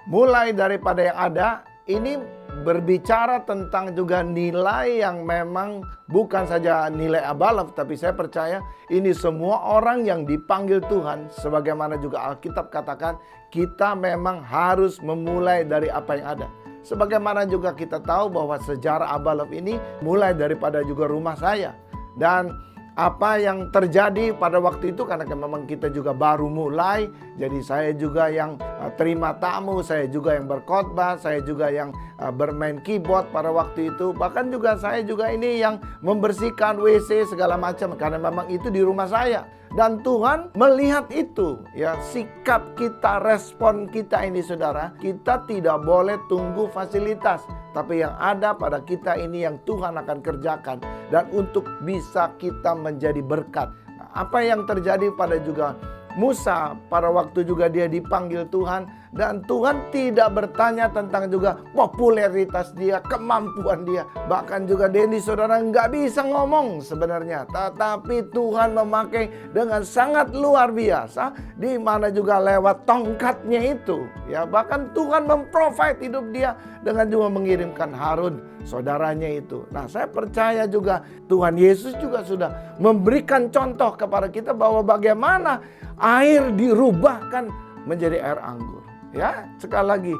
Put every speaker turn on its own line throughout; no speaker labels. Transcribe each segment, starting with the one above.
mulai daripada yang ada, ini berbicara tentang juga nilai yang memang bukan saja nilai abalaf, tapi saya percaya ini semua orang yang dipanggil Tuhan, sebagaimana juga Alkitab katakan, kita memang harus memulai dari apa yang ada. Sebagaimana juga kita tahu bahwa sejarah abalaf ini mulai daripada juga rumah saya. Dan apa yang terjadi pada waktu itu, karena memang kita juga baru mulai, jadi saya juga yang terima tamu, saya juga yang berkhotbah, saya juga yang bermain keyboard pada waktu itu. Bahkan juga saya juga ini yang membersihkan WC segala macam, karena memang itu di rumah saya. Dan Tuhan melihat itu, ya, sikap kita, respon kita ini saudara, kita tidak boleh tunggu fasilitas, tapi yang ada pada kita ini yang Tuhan akan kerjakan, dan untuk bisa kita menjadi berkat. Apa yang terjadi pada juga Musa, pada waktu juga dia dipanggil Tuhan, dan Tuhan tidak bertanya tentang juga popularitas dia, kemampuan dia. Bahkan juga Denny saudara nggak bisa ngomong sebenarnya, tetapi Tuhan memakai dengan sangat luar biasa, di mana juga lewat tongkatnya itu, ya, bahkan Tuhan memprovide hidup dia dengan juga mengirimkan Harun saudaranya itu. Nah, saya percaya juga Tuhan Yesus juga sudah memberikan contoh kepada kita bahwa bagaimana air dirubahkan menjadi air anggur. Ya, sekali lagi,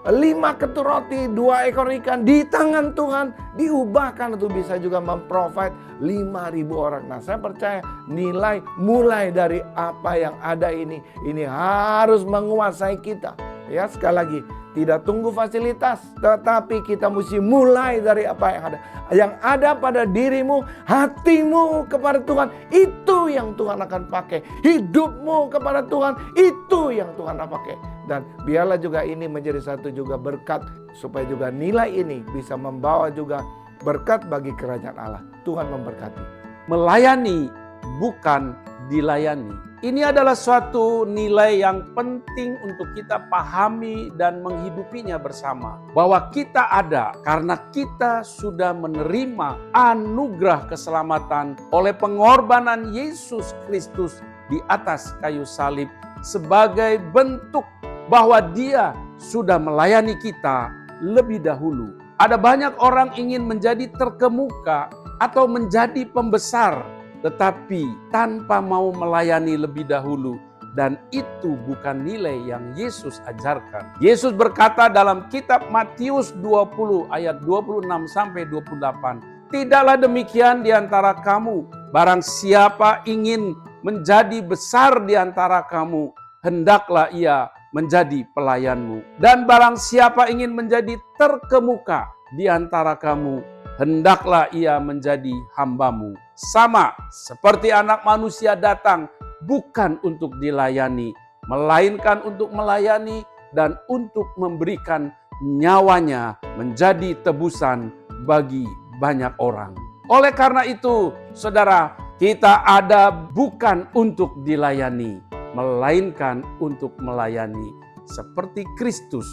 5 ketur roti, 2 ekor ikan di tangan Tuhan diubahkan untuk bisa juga memprovide 5.000 orang. Nah, saya percaya nilai mulai dari apa yang ada ini harus menguasai kita. Ya, sekali lagi, tidak tunggu fasilitas, tetapi kita mesti mulai dari apa yang ada. Yang ada pada dirimu, hatimu kepada Tuhan, itu yang Tuhan akan pakai. Hidupmu kepada Tuhan, itu yang Tuhan akan pakai. Dan biarlah juga ini menjadi satu juga berkat, supaya juga nilai ini bisa membawa juga berkat bagi kerajaan Allah. Tuhan memberkati.
Melayani bukan dilayani. Ini adalah suatu nilai yang penting untuk kita pahami dan menghidupinya bersama. Bahwa kita ada karena kita sudah menerima anugerah keselamatan oleh pengorbanan Yesus Kristus di atas kayu salib, sebagai bentuk bahwa Dia sudah melayani kita lebih dahulu. Ada banyak orang ingin menjadi terkemuka atau menjadi pembesar, tetapi tanpa mau melayani lebih dahulu, dan itu bukan nilai yang Yesus ajarkan. Yesus berkata dalam kitab Matius 20 ayat 26 sampai 28, "Tidaklah demikian di antara kamu, barang siapa ingin menjadi besar di antara kamu, hendaklah ia menjadi pelayanmu. Dan barang siapa ingin menjadi terkemuka di antara kamu, hendaklah ia menjadi hambamu. Sama seperti Anak Manusia datang bukan untuk dilayani, melainkan untuk melayani dan untuk memberikan nyawanya menjadi tebusan bagi banyak orang." Oleh karena itu, saudara, kita ada bukan untuk dilayani, melainkan untuk melayani seperti Kristus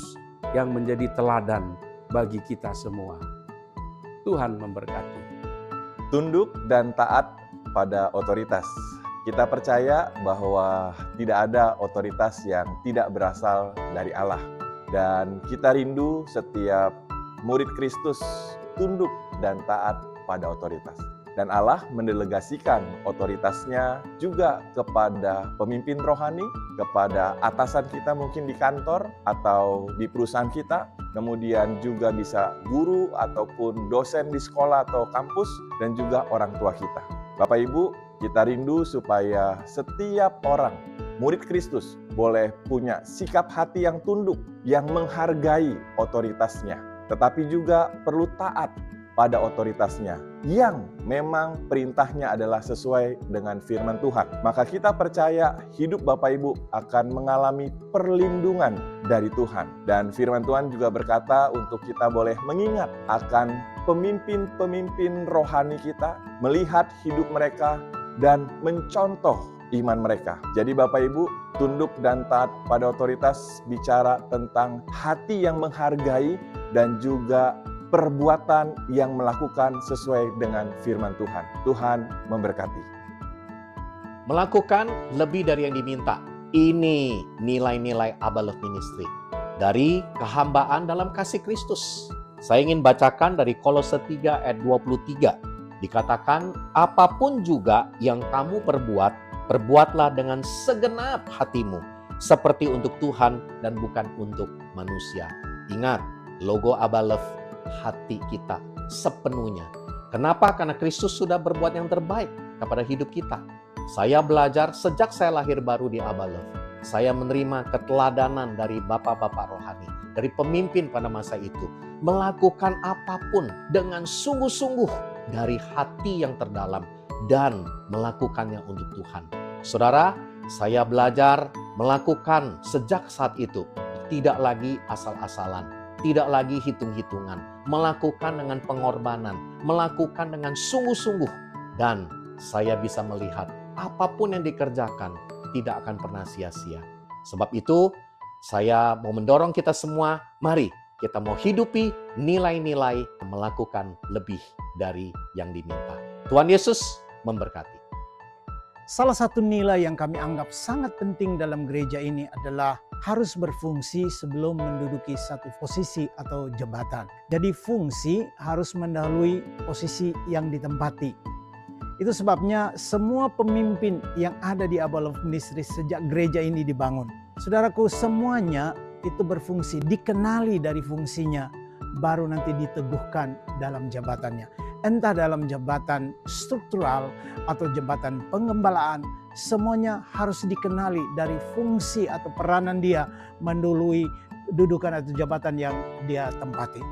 yang menjadi teladan bagi kita semua. Tuhan memberkati.
Tunduk dan taat pada otoritas. Kita percaya bahwa tidak ada otoritas yang tidak berasal dari Allah. Dan kita rindu setiap murid Kristus tunduk dan taat pada otoritas. Dan Allah mendelegasikan otoritasnya juga kepada pemimpin rohani, kepada atasan kita mungkin di kantor atau di perusahaan kita, kemudian juga bisa guru ataupun dosen di sekolah atau kampus, dan juga orang tua kita. Bapak Ibu, kita rindu supaya setiap orang murid Kristus boleh punya sikap hati yang tunduk, yang menghargai otoritasnya, tetapi juga perlu taat pada otoritasnya, yang memang perintahnya adalah sesuai dengan firman Tuhan. Maka kita percaya hidup Bapak Ibu akan mengalami perlindungan dari Tuhan. Dan firman Tuhan juga berkata untuk kita boleh mengingat akan pemimpin-pemimpin rohani kita, melihat hidup mereka dan mencontoh iman mereka. Jadi Bapak Ibu, tunduk dan taat pada otoritas bicara tentang hati yang menghargai dan juga perbuatan yang melakukan sesuai dengan firman Tuhan. Tuhan memberkati.
Melakukan lebih dari yang diminta. Ini nilai-nilai Abalov Ministry. dari kehambaan dalam kasih Kristus. Saya ingin bacakan dari Kolose 3 ayat 23. Dikatakan, apapun juga yang kamu perbuat, perbuatlah dengan segenap hatimu, seperti untuk Tuhan dan bukan untuk manusia. Ingat, logo Abba Love, hati kita sepenuhnya. Kenapa? Karena Kristus sudah berbuat yang terbaik kepada hidup kita. Saya belajar sejak saya lahir baru di Abba Love. Saya menerima keteladanan dari bapak-bapak rohani, dari pemimpin pada masa itu. Melakukan apapun dengan sungguh-sungguh dari hati yang terdalam dan melakukannya untuk Tuhan. Saudara, saya belajar melakukan sejak saat itu. Tidak lagi asal-asalan, tidak lagi hitung-hitungan. Melakukan dengan pengorbanan, melakukan dengan sungguh-sungguh. Dan saya bisa melihat apapun yang dikerjakan tidak akan pernah sia-sia. Sebab itu, saya mau mendorong kita semua, mari kita mau hidupi nilai-nilai melakukan lebih dari yang diminta. Tuhan Yesus memberkati.
Salah satu nilai yang kami anggap sangat penting dalam gereja ini adalah harus berfungsi sebelum menduduki satu posisi atau jabatan. Jadi fungsi harus mendahului posisi yang ditempati. Itu sebabnya semua pemimpin yang ada di Abba Love Ministry sejak gereja ini dibangun, saudaraku, semuanya itu berfungsi, dikenali dari fungsinya, baru nanti diteguhkan dalam jabatannya. Entah dalam jabatan struktural atau jabatan pengembalaan, semuanya harus dikenali dari fungsi atau peranan dia mendului dudukan atau jabatan yang dia tempati.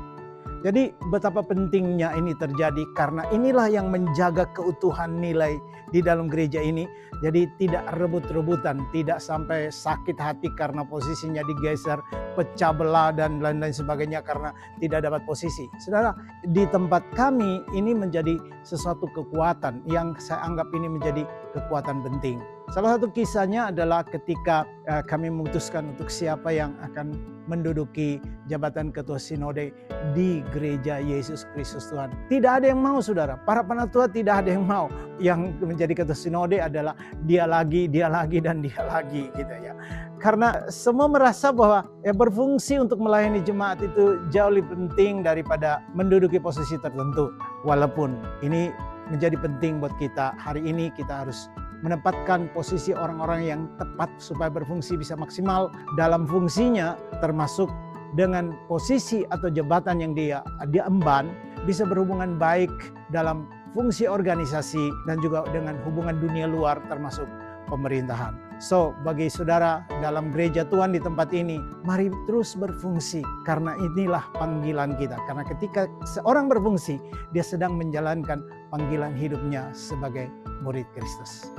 Jadi betapa pentingnya ini terjadi karena inilah yang menjaga keutuhan nilai di dalam gereja ini. Jadi tidak rebut-rebutan, tidak sampai sakit hati karena posisinya digeser, pecah belah dan lain-lain sebagainya karena tidak dapat posisi. Saudara, di tempat kami ini menjadi sesuatu kekuatan yang saya anggap ini menjadi kekuatan penting. Salah satu kisahnya adalah ketika kami memutuskan untuk siapa yang akan menduduki jabatan ketua sinode di gereja Yesus Kristus Tuhan. Tidak ada yang mau, saudara. Para penatua tidak ada yang mau. Yang menjadi ketua sinode adalah dia lagi, dan dia lagi gitu ya. Karena semua merasa bahwa berfungsi untuk melayani jemaat itu jauh lebih penting daripada menduduki posisi tertentu. Walaupun ini menjadi penting buat kita, hari ini kita harus menempatkan posisi orang-orang yang tepat supaya berfungsi bisa maksimal dalam fungsinya, termasuk dengan posisi atau jabatan yang dia emban, bisa berhubungan baik dalam fungsi organisasi dan juga dengan hubungan dunia luar termasuk pemerintahan. So, bagi saudara dalam gereja Tuhan di tempat ini, mari terus berfungsi karena inilah panggilan kita. Karena ketika seorang berfungsi, dia sedang menjalankan panggilan hidupnya sebagai murid Kristus.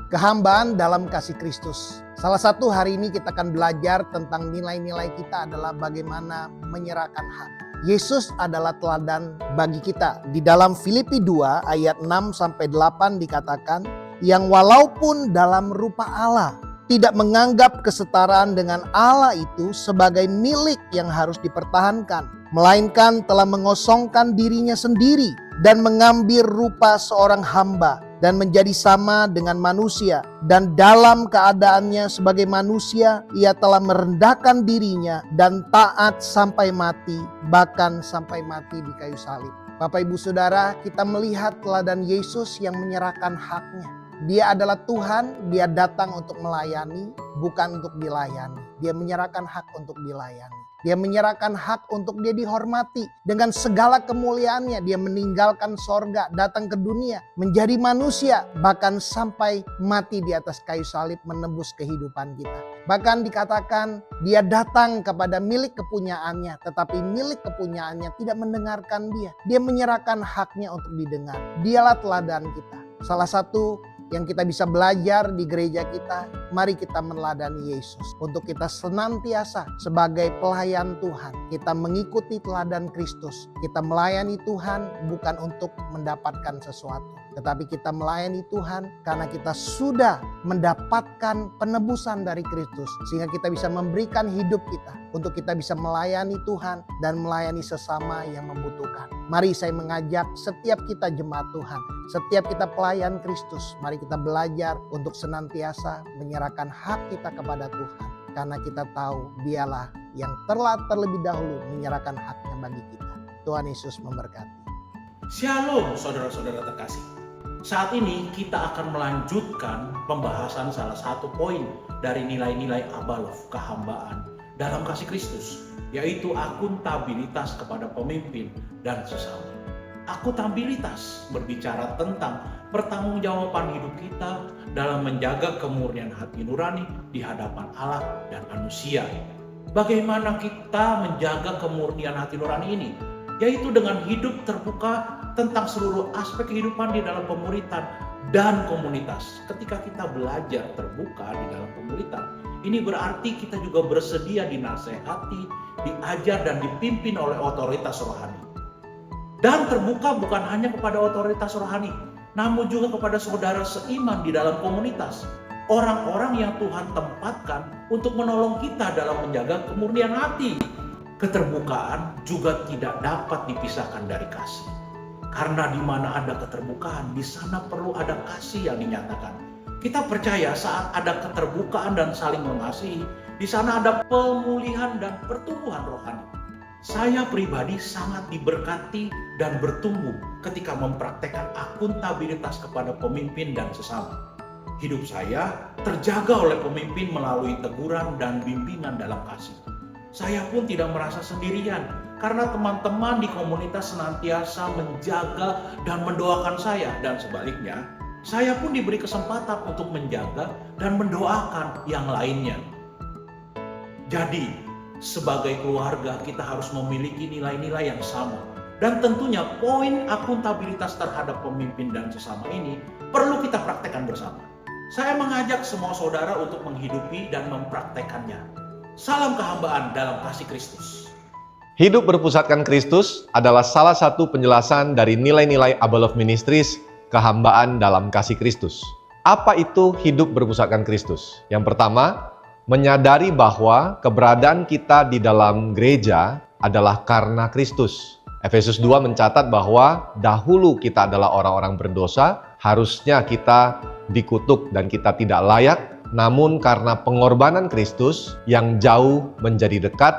Kehambaan dalam kasih Kristus. Salah satu hari ini kita akan belajar tentang nilai-nilai kita adalah bagaimana menyerahkan hak. Yesus adalah teladan bagi kita. Di dalam Filipi 2 ayat 6-8 dikatakan, yang walaupun dalam rupa Allah, tidak menganggap kesetaraan dengan Allah itu sebagai milik yang harus dipertahankan, melainkan telah mengosongkan dirinya sendiri dan mengambil rupa seorang hamba dan menjadi sama dengan manusia, dan dalam keadaannya sebagai manusia ia telah merendahkan dirinya dan taat sampai mati, bahkan sampai mati di kayu salib. Bapak Ibu Saudara, kita melihat teladan Yesus yang menyerahkan haknya. Dia adalah Tuhan, dia datang untuk melayani, bukan untuk dilayani. Dia menyerahkan hak untuk dilayani. Dia menyerahkan hak untuk dia dihormati. Dengan segala kemuliaannya, dia meninggalkan sorga, datang ke dunia, menjadi manusia, bahkan sampai mati di atas kayu salib menembus kehidupan kita. Bahkan dikatakan dia datang kepada milik kepunyaannya, tetapi milik kepunyaannya tidak mendengarkan dia. Dia menyerahkan haknya untuk didengar. Dialah teladan kita. Salah satu yang kita bisa belajar di gereja kita, mari kita meneladani Yesus. Untuk kita senantiasa sebagai pelayan Tuhan, kita mengikuti teladan Kristus. Kita melayani Tuhan bukan untuk mendapatkan sesuatu, tetapi kita melayani Tuhan karena kita sudah mendapatkan penebusan dari Kristus. Sehingga kita bisa memberikan hidup kita untuk kita bisa melayani Tuhan dan melayani sesama yang membutuhkan. Mari saya mengajak setiap kita jemaat Tuhan, setiap kita pelayan Kristus, mari kita belajar untuk senantiasa menyerahkan hak kita kepada Tuhan.
karena kita tahu Dialah yang telah terlebih dahulu menyerahkan haknya bagi kita. Tuhan Yesus memberkati.
Shalom saudara-saudara terkasih. Saat ini kita akan melanjutkan pembahasan salah satu poin dari nilai-nilai Abalov, kehambaan dalam kasih Kristus, yaitu akuntabilitas kepada pemimpin dan sesama. Akuntabilitas berbicara tentang pertanggungjawaban hidup kita dalam menjaga kemurnian hati nurani di hadapan Allah dan manusia. Bagaimana kita menjaga kemurnian hati nurani ini? Yaitu dengan hidup terbuka tentang seluruh aspek kehidupan di dalam pemuritan dan komunitas. Ketika kita belajar terbuka di dalam pemuritan, ini berarti kita juga bersedia dinasehati, diajar dan dipimpin oleh otoritas rohani. Dan terbuka bukan hanya kepada otoritas rohani, namun juga kepada saudara seiman di dalam komunitas. Orang-orang yang Tuhan tempatkan untuk menolong kita dalam menjaga kemurnian hati. Keterbukaan juga tidak dapat dipisahkan dari kasih. Karena di mana ada keterbukaan, di sana perlu ada kasih yang dinyatakan. Kita percaya saat ada keterbukaan dan saling mengasihi, di sana ada pemulihan dan pertumbuhan rohani. Saya pribadi sangat diberkati dan bertumbuh ketika mempraktekkan akuntabilitas kepada pemimpin dan sesama. Hidup saya terjaga oleh pemimpin melalui teguran dan bimbingan dalam kasih. Saya pun tidak merasa sendirian karena teman-teman di komunitas senantiasa menjaga dan mendoakan saya, dan sebaliknya, saya pun diberi kesempatan untuk menjaga dan mendoakan yang lainnya. Jadi, sebagai keluarga kita harus memiliki nilai-nilai yang sama. Dan tentunya poin akuntabilitas terhadap pemimpin dan sesama ini perlu kita praktekkan bersama. Saya mengajak semua saudara untuk menghidupi dan mempraktekannya. Salam kehambaan dalam kasih Kristus.
Hidup berpusatkan Kristus adalah salah satu penjelasan dari nilai-nilai Abalov Ministries, kehambaan dalam kasih Kristus. Apa itu hidup berpusatkan Kristus? Yang pertama, menyadari bahwa keberadaan kita di dalam gereja adalah karena Kristus. Efesus 2 mencatat bahwa dahulu kita adalah orang-orang berdosa, harusnya kita dikutuk dan kita tidak layak, namun karena pengorbanan Kristus yang jauh menjadi dekat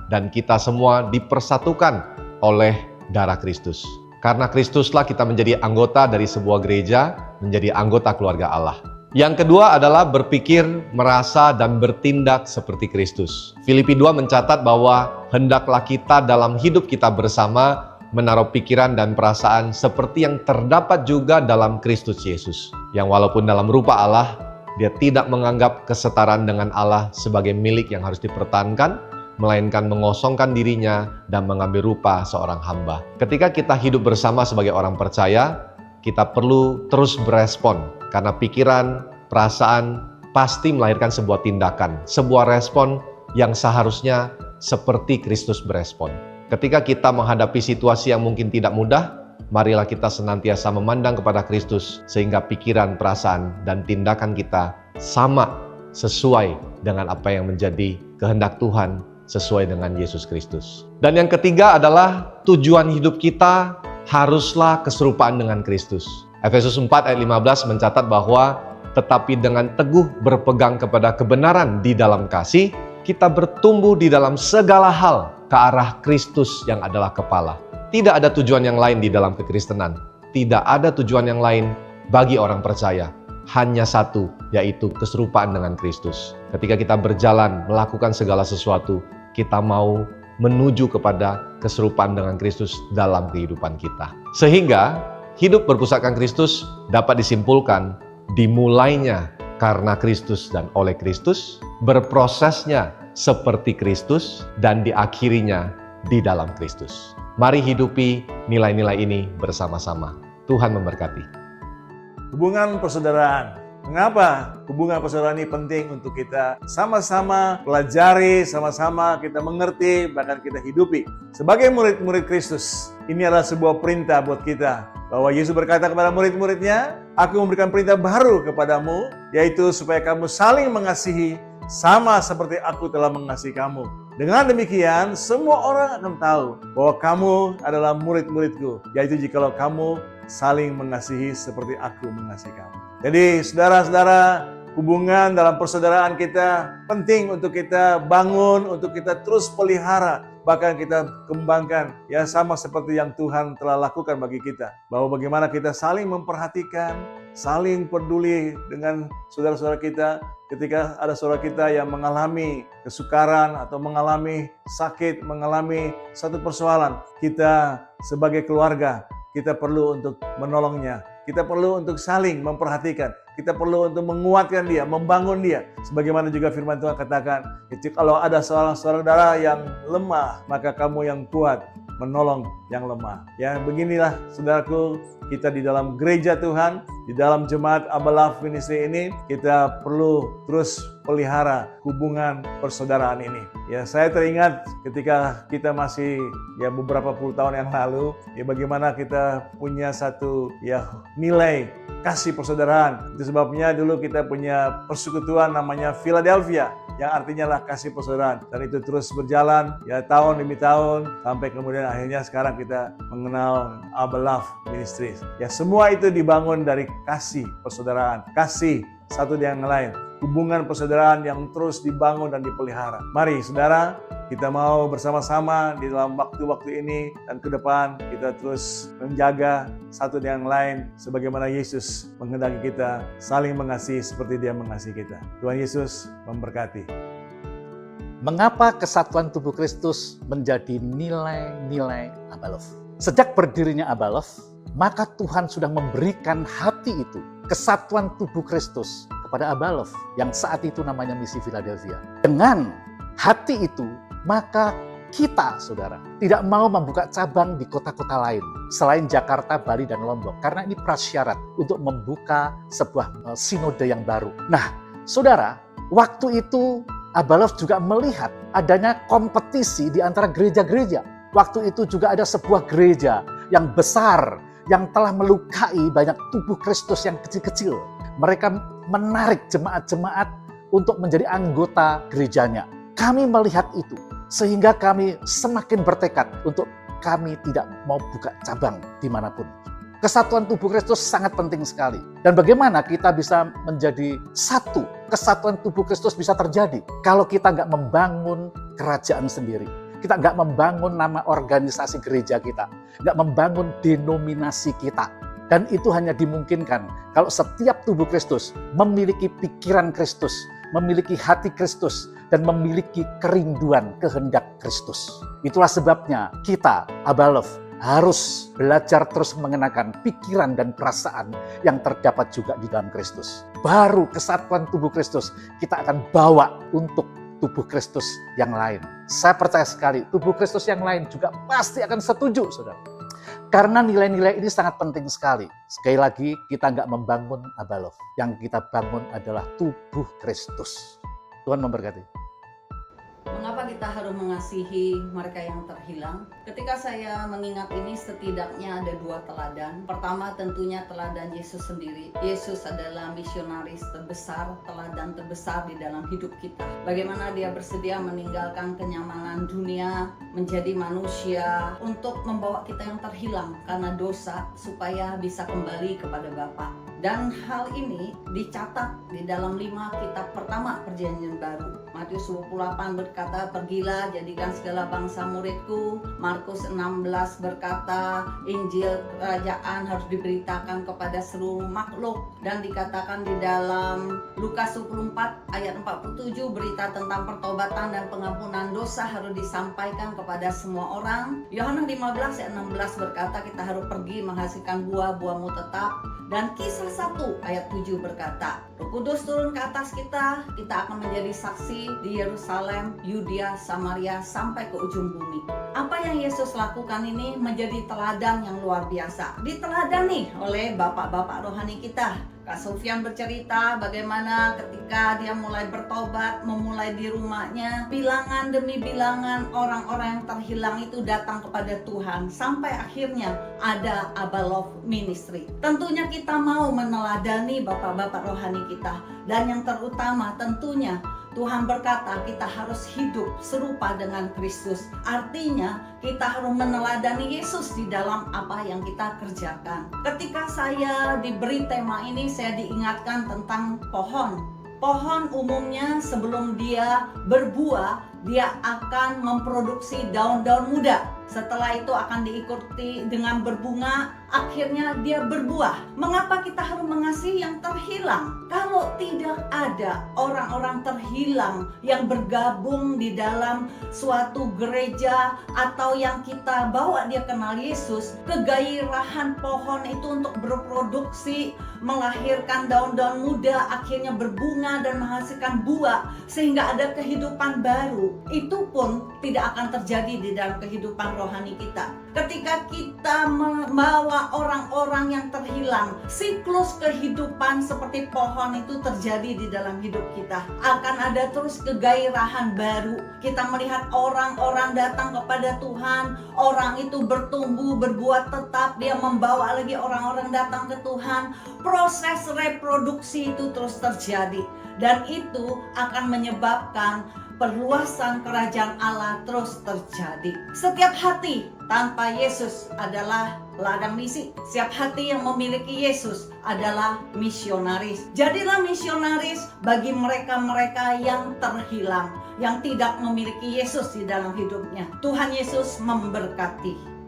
dan kita semua dipersatukan oleh darah Kristus. Karena Kristuslah kita menjadi anggota dari sebuah gereja, menjadi anggota keluarga Allah. Yang kedua adalah berpikir, merasa, dan bertindak seperti Kristus. Filipi 2 mencatat bahwa hendaklah kita dalam hidup kita bersama menaruh pikiran dan perasaan seperti yang terdapat juga dalam Kristus Yesus. Yang walaupun dalam rupa Allah, dia tidak menganggap kesetaraan dengan Allah sebagai milik yang harus dipertahankan, melainkan mengosongkan dirinya dan mengambil rupa seorang hamba. Ketika kita hidup bersama sebagai orang percaya, kita perlu terus berespon, karena pikiran, perasaan pasti melahirkan sebuah tindakan, sebuah respon yang seharusnya seperti Kristus berespon. Ketika kita menghadapi situasi yang mungkin tidak mudah, marilah kita senantiasa memandang kepada Kristus, sehingga pikiran, perasaan, dan tindakan kita sama sesuai dengan apa yang menjadi kehendak Tuhan, sesuai dengan Yesus Kristus. Dan yang ketiga adalah tujuan hidup kita haruslah keserupaan dengan Kristus. Efesus 4 ayat 15 mencatat bahwa tetapi dengan teguh berpegang kepada kebenaran di dalam kasih, kita bertumbuh di dalam segala hal ke arah Kristus yang adalah kepala. Tidak ada tujuan yang lain di dalam kekristenan. Tidak ada tujuan yang lain bagi orang percaya. Hanya satu, yaitu keserupaan dengan Kristus. Ketika kita berjalan melakukan segala sesuatu, kita mau menuju kepada keserupaan dengan Kristus dalam kehidupan kita. Sehingga hidup berpusatkan Kristus dapat disimpulkan dimulainya karena Kristus dan oleh Kristus, berprosesnya seperti Kristus, dan diakhirinya di dalam Kristus. Mari hidupi nilai-nilai ini bersama-sama. Tuhan memberkati.
Hubungan persaudaraan. Mengapa hubungan persaudaraan ini penting untuk kita sama-sama pelajari, sama-sama kita mengerti, bahkan kita hidupi. Sebagai murid-murid Kristus, ini adalah sebuah perintah buat kita. Bahwa Yesus berkata kepada murid-muridnya, "Aku memberikan perintah baru kepadamu, yaitu supaya kamu saling mengasihi, sama seperti aku telah mengasihi kamu." Dengan demikian, semua orang akan tahu bahwa kamu adalah murid-muridku, yaitu jikalau kamu saling mengasihi seperti aku mengasihi kamu. Jadi, saudara-saudara, hubungan dalam persaudaraan kita penting untuk kita bangun, untuk kita terus pelihara, bahkan kita kembangkan, ya sama seperti yang Tuhan telah lakukan bagi kita. Bahwa bagaimana kita saling memperhatikan, saling peduli dengan saudara-saudara kita. Ketika ada saudara kita yang mengalami kesukaran atau mengalami sakit, mengalami satu persoalan, kita sebagai keluarga, kita perlu untuk menolongnya. Kita perlu untuk saling memperhatikan. Kita perlu untuk menguatkan dia, membangun dia. Sebagaimana juga firman Tuhan katakan, kalau ada seorang saudara yang lemah, maka kamu yang kuat menolong yang lemah. Ya, beginilah saudaraku, kita di dalam gereja Tuhan, di dalam jemaat Abba Love Ministry ini, kita perlu terus pelihara hubungan persaudaraan ini. Ya, saya teringat ketika kita masih beberapa puluh tahun yang lalu, bagaimana kita punya satu nilai kasih persaudaraan. Itu sebabnya dulu kita punya persekutuan namanya Philadelphia, yang artinya lah kasih persaudaraan. Dan itu terus berjalan tahun demi tahun, sampai kemudian akhirnya sekarang kita mengenal Abba Love Ministries. Semua itu dibangun dari kasih persaudaraan, kasih satu dengan yang lain, hubungan persaudaraan yang terus dibangun dan dipelihara. Mari saudara, kita mau bersama-sama di dalam waktu-waktu ini dan ke depan kita terus menjaga satu dengan yang lain sebagaimana Yesus menghendaki kita saling mengasihi seperti Dia mengasihi kita. Tuhan Yesus memberkati.
Mengapa kesatuan tubuh Kristus menjadi nilai-nilai Abba Love? Sejak berdirinya Abba Love, maka Tuhan sudah memberikan hati itu, kesatuan tubuh Kristus kepada Abba Love yang saat itu namanya Misi Philadelphia. Dengan hati itu, maka kita, saudara, tidak mau membuka cabang di kota-kota lain selain Jakarta, Bali, dan Lombok. Karena ini prasyarat untuk membuka sebuah sinode yang baru. Nah, saudara, waktu itu Abba Love juga melihat adanya kompetisi di antara gereja-gereja. Waktu itu juga ada sebuah gereja yang besar, yang telah melukai banyak tubuh Kristus yang kecil-kecil. Mereka menarik jemaat-jemaat untuk menjadi anggota gerejanya. Kami melihat itu, sehingga kami semakin bertekad untuk kami tidak mau buka cabang dimanapun. Kesatuan tubuh Kristus sangat penting sekali. Dan bagaimana kita bisa menjadi satu, kesatuan tubuh Kristus bisa terjadi kalau kita nggak membangun kerajaan sendiri. Kita nggak membangun nama organisasi gereja kita, nggak membangun denominasi kita. Dan itu hanya dimungkinkan kalau setiap tubuh Kristus memiliki pikiran Kristus, memiliki hati Kristus, dan memiliki kerinduan kehendak Kristus. Itulah sebabnya kita, Abba Love, harus belajar terus mengenakan pikiran dan perasaan yang terdapat juga di dalam Kristus. Baru kesatuan tubuh Kristus kita akan bawa untuk tubuh Kristus yang lain. Saya percaya sekali, tubuh Kristus yang lain juga pasti akan setuju, saudara. Karena nilai-nilai ini sangat penting sekali. Sekali lagi, kita nggak membangun Abba Love. Yang kita bangun adalah tubuh Kristus. Tuhan memberkati.
Mengapa kita harus mengasihi mereka yang terhilang? Ketika saya mengingat ini, setidaknya ada dua teladan. Pertama, tentunya teladan Yesus sendiri. Yesus adalah misionaris terbesar, teladan terbesar di dalam hidup kita. Bagaimana dia bersedia meninggalkan kenyamanan dunia, menjadi manusia untuk membawa kita yang terhilang karena dosa, supaya bisa kembali kepada Bapa. Dan hal ini dicatat di dalam 5 kitab pertama Perjanjian Baru. Matius 28 berkata, pergilah jadikan segala bangsa muridku. Markus 16 berkata, Injil kerajaan harus diberitakan kepada seluruh makhluk. Dan dikatakan di dalam Lukas 24 ayat 47, berita tentang pertobatan dan pengampunan dosa harus disampaikan kepada semua orang. Yohanes 15 ayat 16 berkata, kita harus pergi menghasilkan buah-buahmu tetap. Dan Kisah 1 ayat 7 berkata, Roh Kudus turun ke atas kita akan menjadi saksi di Yerusalem, Yudea, Samaria, sampai ke ujung bumi. Apa yang Yesus lakukan ini menjadi teladan yang luar biasa. Diteladani oleh bapak-bapak rohani kita. Kak Sofyan bercerita bagaimana ketika dia mulai bertobat, memulai di rumahnya, bilangan demi bilangan orang-orang yang terhilang itu datang kepada Tuhan, sampai akhirnya ada Abba Love Ministry. Tentunya kita mau meneladani bapak-bapak rohani kita, dan yang terutama tentunya Tuhan berkata kita harus hidup serupa dengan Kristus. Artinya kita harus meneladani Yesus di dalam apa yang kita kerjakan. Ketika saya diberi tema ini, saya diingatkan tentang pohon. Pohon umumnya sebelum dia berbuah, dia akan memproduksi daun-daun muda. Setelah itu akan diikuti dengan berbunga, akhirnya dia berbuah. Mengapa kita harus mengasihi yang terhilang? Kalau tidak ada orang-orang terhilang yang bergabung di dalam suatu gereja atau yang kita bawa dia kenal Yesus, kegairahan pohon itu untuk berproduksi, melahirkan daun-daun muda, akhirnya berbunga dan menghasilkan buah sehingga ada kehidupan baru, itu pun tidak akan terjadi di dalam kehidupan rohani kita. Ketika kita membawa orang-orang yang terhilang, siklus kehidupan seperti pohon itu terjadi di dalam hidup kita. Akan ada terus kegairahan baru. Kita melihat orang-orang datang kepada Tuhan, orang itu bertumbuh, berbuat tetap, dia membawa lagi orang-orang datang ke Tuhan. Proses reproduksi itu terus terjadi dan itu akan menyebabkan perluasan kerajaan Allah terus terjadi. Setiap hati tanpa Yesus adalah ladang misi. Setiap hati yang memiliki Yesus adalah misionaris. Jadilah misionaris bagi mereka-mereka yang terhilang, yang tidak memiliki Yesus di dalam hidupnya. Tuhan Yesus memberkati.